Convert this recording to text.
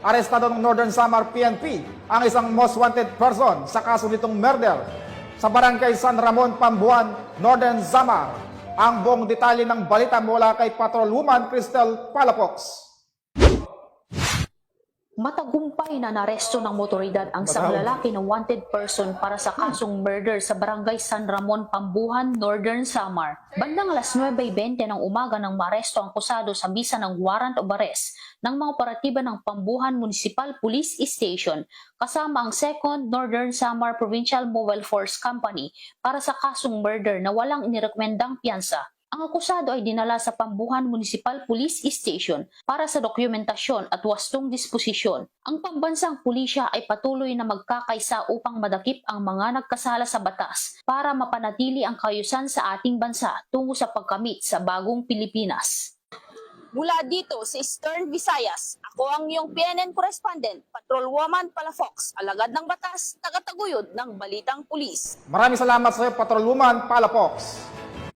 arestado ng Northern Samar PNP ang isang most wanted person sa kaso nitong murder sa Barangay San Ramon, Pambuan, Northern Samar. Ang buong detalye ng balita mula kay Patrolwoman Cristel Palafox. Matagumpay na naresto ng motoridad ang isang lalaki na wanted person para sa kasong murder sa Barangay San Ramon, Pambuhan, Northern Samar. Bandang alas 9:20 ng umaga nang maaresto ang akusado sa bisa ng warrant of arrest ng mga operatiba ng Pambuhan Municipal Police Station kasama ang 2nd Northern Samar Provincial Mobile Force Company para sa kasong murder na walang inirekomendang piyansa. Ang akusado ay dinala sa Pambuhan Municipal Police Station para sa dokumentasyon at wastong disposisyon. Ang pambansang pulisya ay patuloy na magkakaisa upang madakip ang mga nagkasala sa batas para mapanatili ang kaayusan sa ating bansa tungo sa pagkamit sa bagong Pilipinas. Mula dito sa Eastern Visayas, ako ang iyong PNN correspondent, Patrolwoman Palafox, alagad ng batas, tagataguyod ng balitang pulis. Maraming salamat sa iyo, Patrolwoman Palafox.